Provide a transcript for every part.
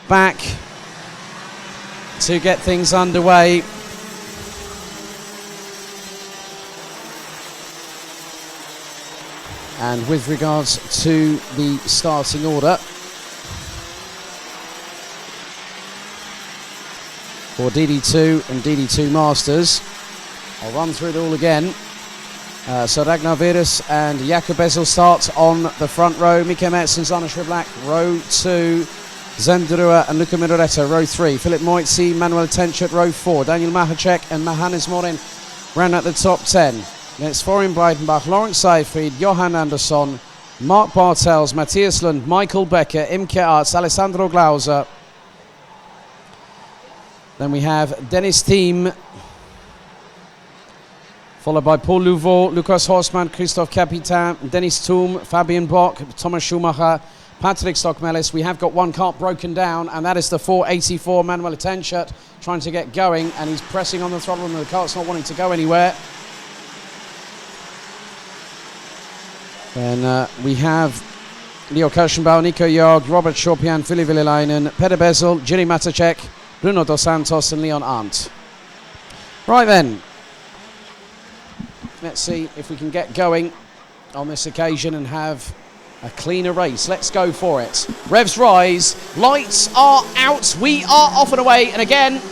back to get things underway. And with regards to the starting order for DD2 and DD2 Masters, I'll run through it all again. So Ragnar Virus and Jakob Bezel start on the front row. Mika Metz and Zana Schriblak, row 2. Zenderua and Luca Minoretto, row 3. Philip Moitzi, Manuel Tenchert, row 4. Daniel Mahacek and Mahannes Morin round at the top 10. It's Florian Breitenbach, Lawrence Seyfried, Johan Andersson, Mark Bartels, Matthias Lund, Michael Becker, Imke Arts, Alessandro Glauser. Then we have Dennis Thiem, followed by Paul Louveau, Lukas Horstmann, Christoph Capitan, Dennis Thum, Fabian Bock, Thomas Schumacher, Patrick Stockmelis. We have got one cart broken down, and that is the 484 Manuel Tenchert trying to get going, and he's pressing on the throttle, and the cart's not wanting to go anywhere. Then we have Leo Kirschenbauer, Nico Jörg, Robert Schopian, Philip Villelainen, Peter Bezel, Jiri Matacek, Bruno Dos Santos and Leon Arndt. Right then, let's see if we can get going on this occasion and have a cleaner race. Let's go for it. Revs rise, lights are out, we are off and away, and again,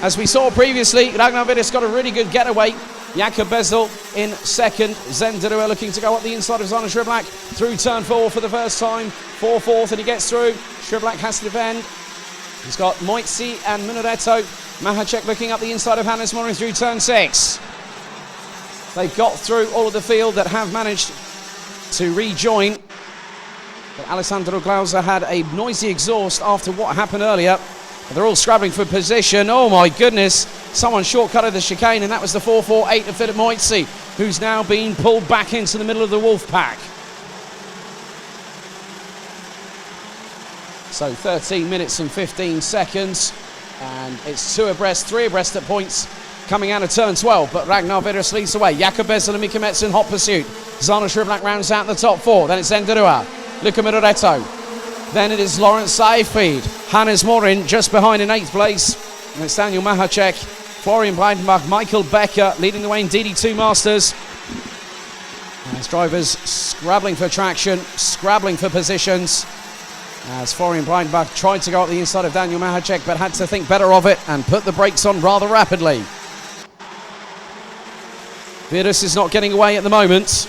as we saw previously, Ragnar Virus got a really good getaway. Jakob Bezel in second. Zenderua looking to go up the inside of Zana Schriblak through turn 4 for the first time. 4-4th, and he gets through. Schriblak has to defend. He's got Moitzi and Minoretto. Mahacek looking up the inside of Hannes Morin through turn 6. They've got through all of the field that have managed to rejoin. But Alessandro Glauser had a noisy exhaust after what happened earlier. They're all scrabbling for position. Oh my goodness, someone shortcutted the chicane, and that was the 448 of Philip Moitzi, who's now been pulled back into the middle of the wolf pack. So 13 minutes and 15 seconds, and it's 2 abreast, 3 abreast at points coming out of turn 12, but Ragnar Virus leads away. Jakob Bezel and Mika Metz in hot pursuit. Zana Schriblak rounds out the top 4, then it's Zenderua, Luca Minoretto. Then it is Lawrence Seyfried, Hannes Morin just behind in 8th place. And it's Daniel Mahacek, Florian Breitenbach, Michael Becker leading the way in DD2 Masters. As drivers scrabbling for traction, scrabbling for positions. As Florian Breitenbach tried to go up the inside of Daniel Mahacek, but had to think better of it and put the brakes on rather rapidly. Virus is not getting away at the moment.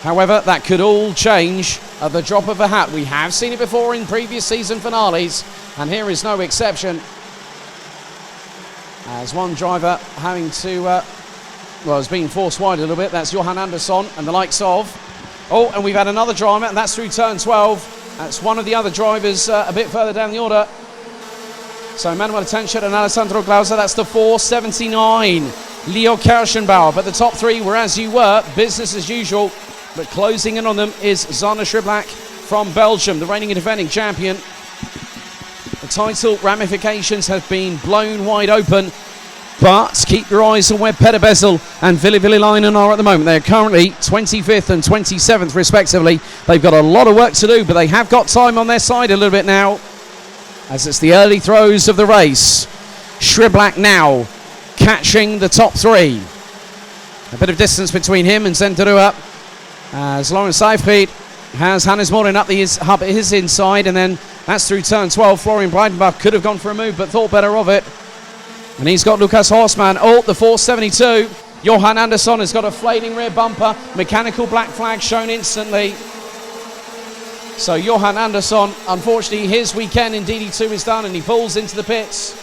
However, that could all change at the drop of a hat. We have seen it before in previous season finales, and here is no exception. As one driver having to, has been forced wide a little bit. That's Johan Andersson and the likes of. Oh, and we've had another driver, and that's through turn 12. That's one of the other drivers a bit further down the order. So Manuel Tenchert and Alessandro Glauser, that's the 479. Leo Kirschenbauer, but the top 3 were as you were, business as usual. But closing in on them is Zana Schriblak from Belgium, the reigning and defending champion. The title ramifications have been blown wide open, but keep your eyes on where Peter Bezel and Ville Villelainen are at the moment. They're currently 25th and 27th respectively. They've got a lot of work to do, but they have got time on their side a little bit now, as it's the early throws of the race. Schriblak now catching the top 3. A bit of distance between him and Zenderua, as Lawrence Seyfried has Hannes Morin up his inside, and then that's through turn 12. Florian Breitenbach could have gone for a move, but thought better of it. And he's got Lukas Horstmann. Oh, the 472. Johan Andersson has got a flaming rear bumper. Mechanical black flag shown instantly. So Johan Andersson, unfortunately, his weekend in DD2 is done, and he pulls into the pits.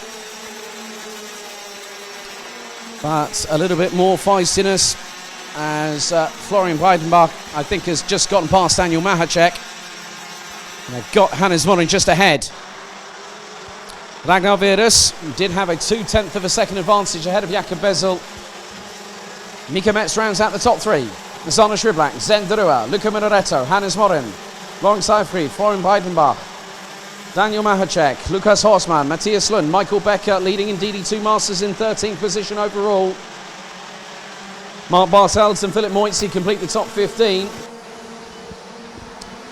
But a little bit more feistiness, as Florian Breitenbach, I think, has just gotten past Daniel Mahacek. And they've got Hannes Morin just ahead. Ragnar Virus did have a 0.2 of a second advantage ahead of Jakob Bezel. Mika Metz rounds out the top 3. Zana Schriblak, Zenderua, Luca Minoretto, Hannes Morin, Lawrence Seyfried, Florian Breitenbach, Daniel Mahacek, Lukas Horstmann, Matthias Lund, Michael Becker leading in DD2 Masters in 13th position overall. Mark Bartels and Philip Moitzi complete the top 15.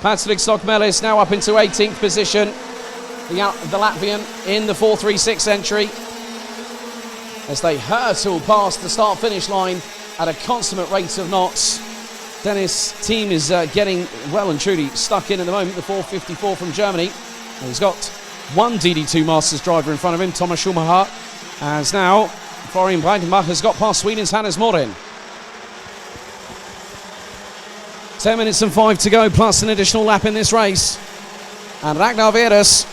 Patrick Stockmelis now up into 18th position. the Latvian in the 4.36 entry, as they hurtle past the start-finish line at a consummate rate of knots. Dennis' team is getting well and truly stuck in at the moment, the 4.54 from Germany. And he's got one DD2 Masters driver in front of him, Thomas Schumacher, as now Florian Breitenbach has got past Sweden's Hannes Morin. 10 minutes and 5 to go, plus an additional lap in this race. And Ragnar Veres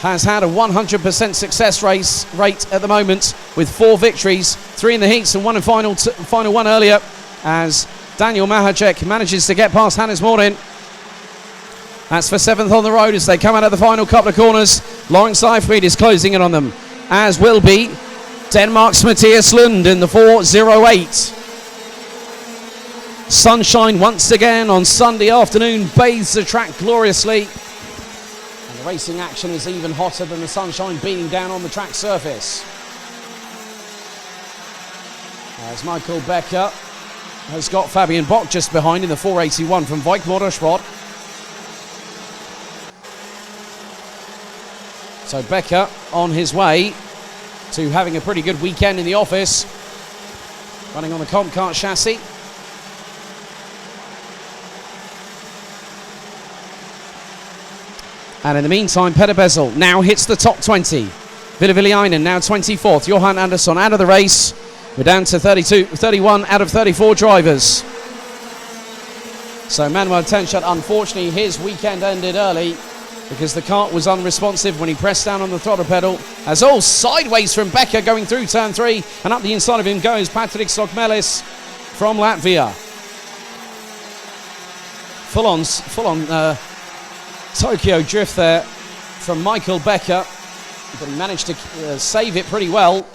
has had a 100% success rate at the moment, with 4 victories, 3 in the heats and 1 in final one earlier, as Daniel Mahacek manages to get past Hannes Morin. That's for 7th on the road as they come out of the final couple of corners. Lawrence Seifried is closing in on them, as will be Denmark's Mathias Lund in the 4.08. Sunshine once again on Sunday afternoon bathes the track gloriously. And the racing action is even hotter than the sunshine beating down on the track surface. As Michael Becker has got Fabian Bock just behind in the 4.81 from Voigt Motorsport. So Becker on his way to having a pretty good weekend in the office, running on the Comp Kart chassis. And in the meantime, Petter Bezel now hits the top 20. Ville Viljainen now 24th. Johan Andersson out of the race. We're down to 31 out of 34 drivers. So Manuel Tenschat, unfortunately, his weekend ended early because the kart was unresponsive when he pressed down on the throttle pedal. As all sideways from Becker going through turn 3, and up the inside of him goes Patrick Stokmelis from Latvia. Full on Tokyo drift there from Michael Becker, but he managed to save it pretty well.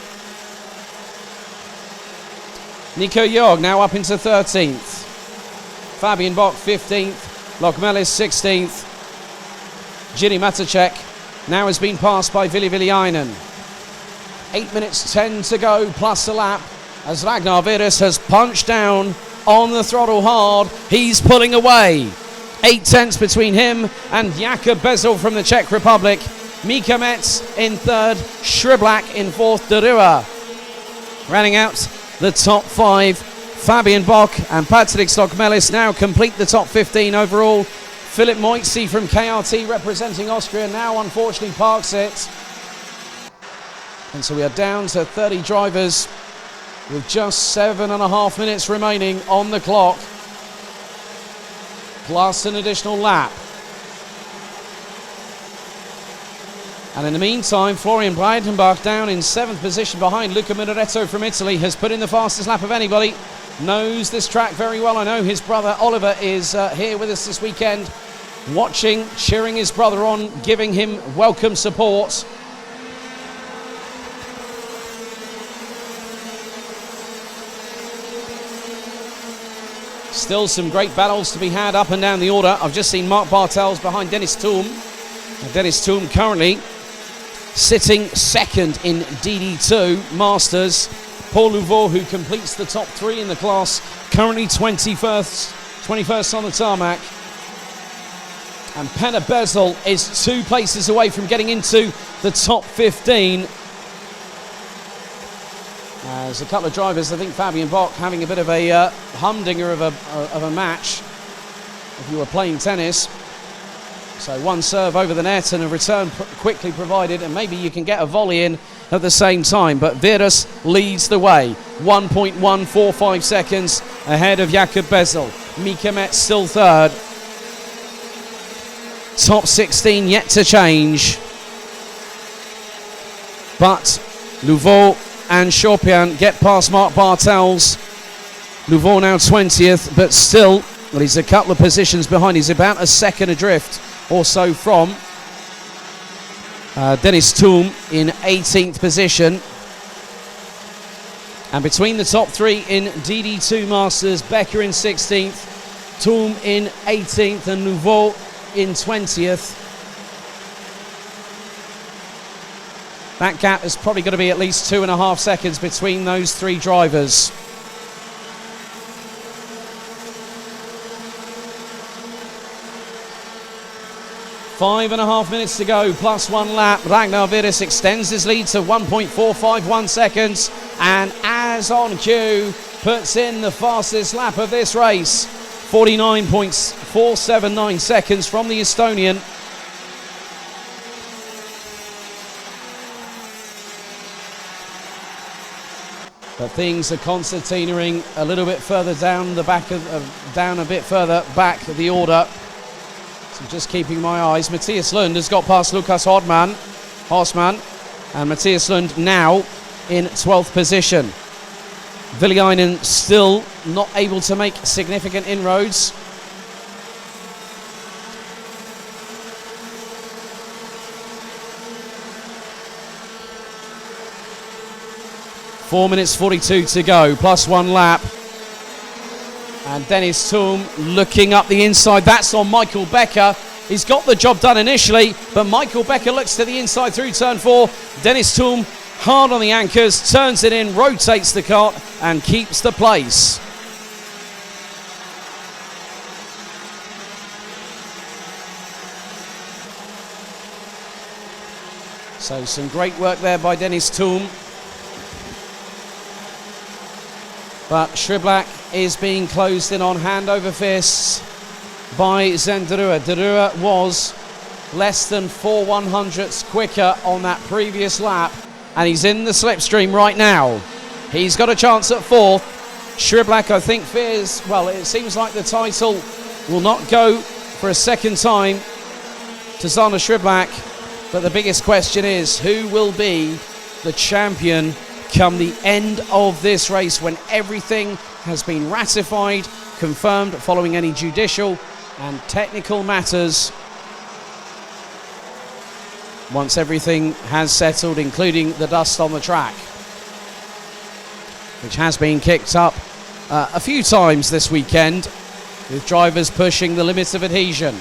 Nico Jorg now up into 13th. Fabian Bock 15th. Lokmelis 16th. Jiri Matacek now has been passed by Ville Viljainen. 8 minutes 10 to go plus a lap as Ragnar Veres has punched down on the throttle hard. He's pulling away. 8 tenths between him and Jakub Bezel from the Czech Republic. Mika Metz in 3rd, Schriblak in 4th, Derua. Running out the top 5, Fabian Bock and Patrick Stokmelis now complete the top 15 overall. Philip Moitzi from KRT representing Austria now unfortunately parks it. And so we are down to 30 drivers with just 7.5 minutes remaining on the clock, plus an additional lap. And in the meantime, Florian Breitenbach down in 7th position behind Luca Minoretto from Italy, has put in the fastest lap of anybody. Knows this track very well. I know his brother Oliver is here with us this weekend, watching, cheering his brother on, giving him welcome support. Still some great battles to be had up and down the order. I've just seen Mark Bartels behind Dennis Thum. Dennis Thum currently sitting 2nd in DD2 Masters. Paul Louveau, who completes the top 3 in the class, currently 21st on the tarmac. And Petter Bezel is 2 places away from getting into the top 15. There's a couple of drivers, I think Fabian Bock having a bit of a humdinger of a match if you were playing tennis. So one serve over the net and a return quickly provided, and maybe you can get a volley in at the same time. But Veres leads the way, 1.145 seconds ahead of Jakub Bezel. Mika Metz still 3rd. Top 16 yet to change. But Louveau and Chopin get past Mark Bartels. Louveau now 20th, but still, well, he's a couple of positions behind. He's about a second adrift or so from Dennis Thum in 18th position. And between the top 3 in DD2 Masters, Becker in 16th, Thum in 18th, and Louveau in 20th. That gap is probably going to be at least 2.5 seconds between those 3 drivers. 5.5 minutes to go, plus 1 lap. Ragnar Virus extends his lead to 1.451 seconds, and as on cue, puts in the fastest lap of this race. 49.479 seconds from the Estonian. But things are concertinaing a little bit further down the back down a bit further back of the order. So just keeping my eyes. Matthias Lund has got past Lukas Horsman, and Matthias Lund now in 12th position. Viljainen still not able to make significant inroads. Four minutes 42 to go, plus 1 lap. And Dennis Thum looking up the inside. That's on Michael Becker. He's got the job done initially, but Michael Becker looks to the inside through turn 4. Dennis Thum hard on the anchors, turns it in, rotates the cart, and keeps the place. So some great work there by Dennis Thum. But Schriblak is being closed in on hand over fists by Zenderua. Derua was less than 4/100ths quicker on that previous lap, and he's in the slipstream right now. He's got a chance at 4th. Schriblak, I think, fears, well, it seems like the title will not go for a second time to Zana Schriblak, but the biggest question is, who will be the champion come the end of this race, when everything has been ratified, confirmed following any judicial and technical matters. Once everything has settled, including the dust on the track, which has been kicked up a few times this weekend, with drivers pushing the limits of adhesion.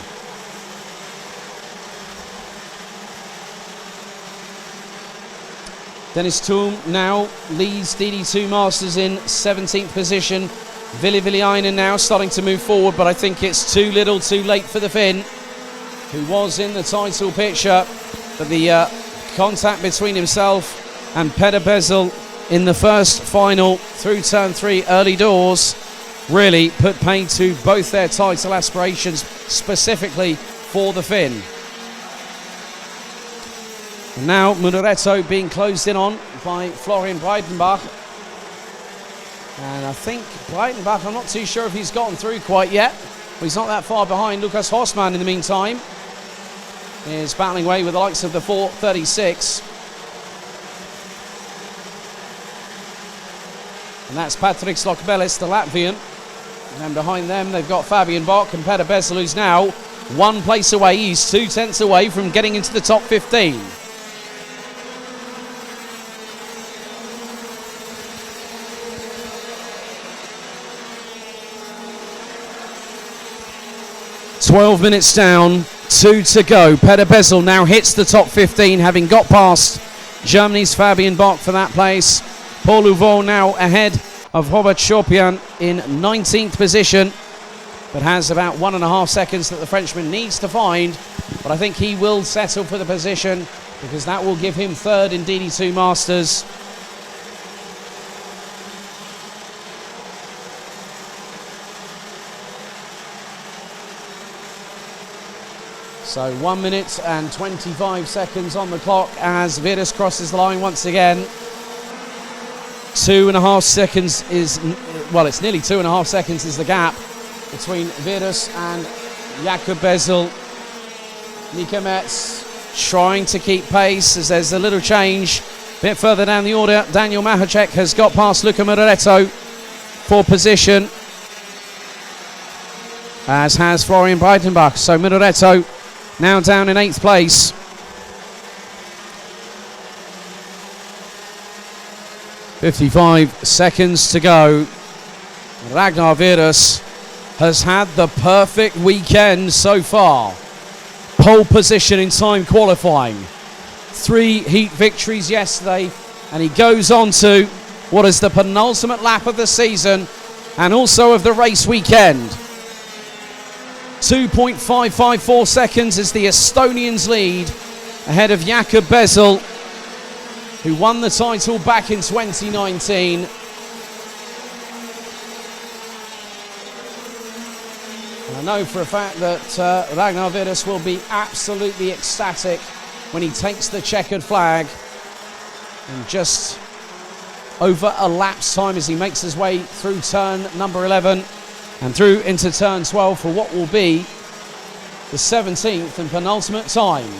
Dennis Thum now leads DD2 Masters in 17th position. Ville Viljainen now starting to move forward, but I think it's too little too late for the Finn, who was in the title picture. But the contact between himself and Peder Bezel in the first final through turn 3 early doors really put paid to both their title aspirations, specifically for the Finn. And now Munaretto being closed in on by Florian Breitenbach. And I think Breitenbach, I'm not too sure if he's gotten through quite yet. But he's not that far behind. Lukas Horsman in the meantime is battling away with the likes of the 436. And that's Patrick Slokbelis, the Latvian. And behind them they've got Fabian Bock and Peder Bezel, who's now 1 place away. He's 2 tenths away from getting into the top 15. "12 minutes down, 2 to go. Peder Bezel now hits the top 15, having got past Germany's Fabian Bock for that place. Paul Louveau now ahead of Robert Chopin in 19th position, but has about 1.5 seconds that the Frenchman needs to find. But I think he will settle for the position, because that will give him 3rd in DD2 Masters. So 1 minute and 25 seconds on the clock as Virus crosses the line once again. 2.5 seconds is, well, it's nearly 2.5 seconds is the gap between Virus and Jakob Bezel. Nika Metz trying to keep pace as there's a little change. A bit further down the order, Daniel Mahacek has got past Luca Munaretto for position, as has Florian Breitenbach. So Munaretto now down in 8th place. "55 seconds to go. Ragnar Virus has had the perfect weekend so far. Pole position in time qualifying. 3 heat victories yesterday, and he goes on to what is the penultimate lap of the season and also of the race weekend. 2.554 seconds is the Estonians' lead ahead of Jakob Bezel, who won the title back in 2019. And I know for a fact that Ragnar Virus will be absolutely ecstatic when he takes the checkered flag. And just over a lapse time as he makes his way through turn number 11 and through into turn 12 for what will be the 17th and penultimate time.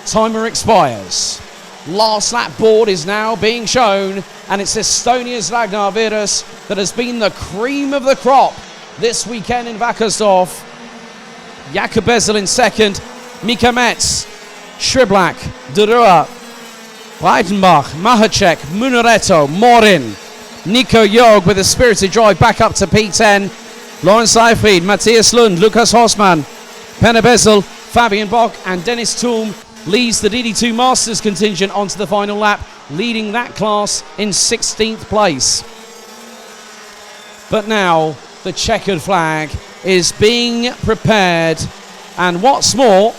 Timer expires. Last lap board is now being shown, and it's Estonia's Ragnar Virus that has been the cream of the crop this weekend in Wackersdorf. Jakob Bezel in second, Mika Metz, Schriblak, Durua, Breitenbach, Mahacek, Munaretto, Morin, Nico Jörg with a spirited drive back up to P10. Lawrence Seifried, Matthias Lund, Lukas Hossmann, Penne Bezel, Fabian Bock and Dennis Thum leads the DD2 Masters contingent onto the final lap, leading that class in 16th place. But now the checkered flag is being prepared, and what's more,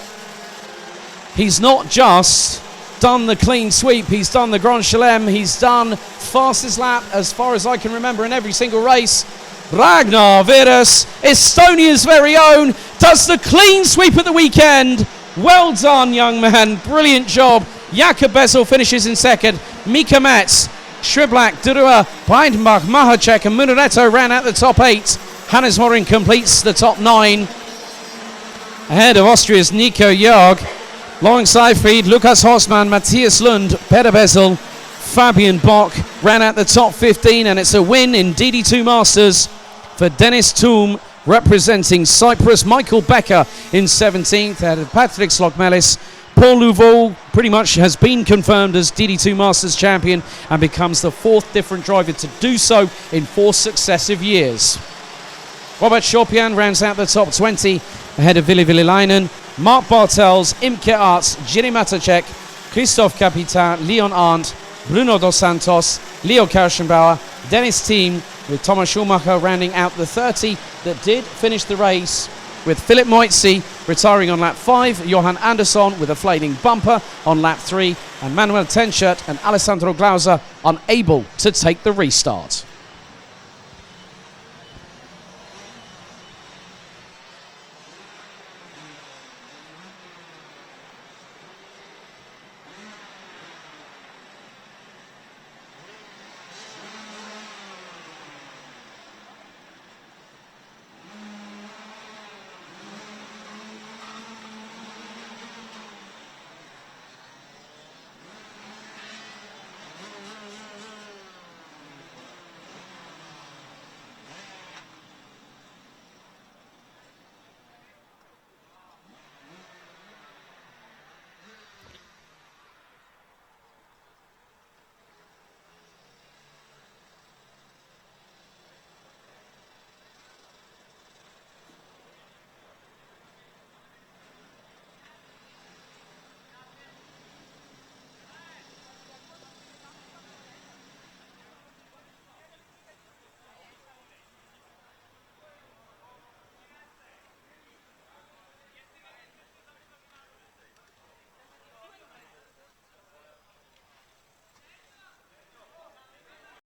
he's not just done the clean sweep, he's done the Grand Chelem, he's done fastest lap as far as I can remember in every single race. Ragnar Virus, Estonia's very own, does the clean sweep at the weekend. Well done, young man, brilliant job. Jakob Bezel finishes in second, Mika Metz, Schriblak, Durua, Breitenbach, Mahacek and Munaretto ran out the top 8. Hannes Morin completes the top 9. Ahead of Austria's Nico Jörg, Lawrence Seifried, Lukas Hossmann, Matthias Lund, Peder Bezel, Fabian Bock ran out the top 15, and it's a win in DD2 Masters for Dennis Thum, representing Cyprus. Michael Becker in 17th, ahead of Patrick Slokmelis. Paul Louveau pretty much has been confirmed as DD2 Masters champion and becomes the 4th different driver to do so in 4 successive years. Robert Chopin rounds out the top 20 ahead of Ville Villainen, Mark Bartels, Imke Arts, Jiri Matacek, Christoph Capitan, Leon Arndt, Bruno Dos Santos, Leo Kirschenbauer, Dennis Thiem, with Thomas Schumacher rounding out the 30 that did finish the race, with Philip Moitzi retiring on lap 5, Johan Andersson with a flaming bumper on lap 3, and Manuel Tenschert and Alessandro Glauser unable to take the restart.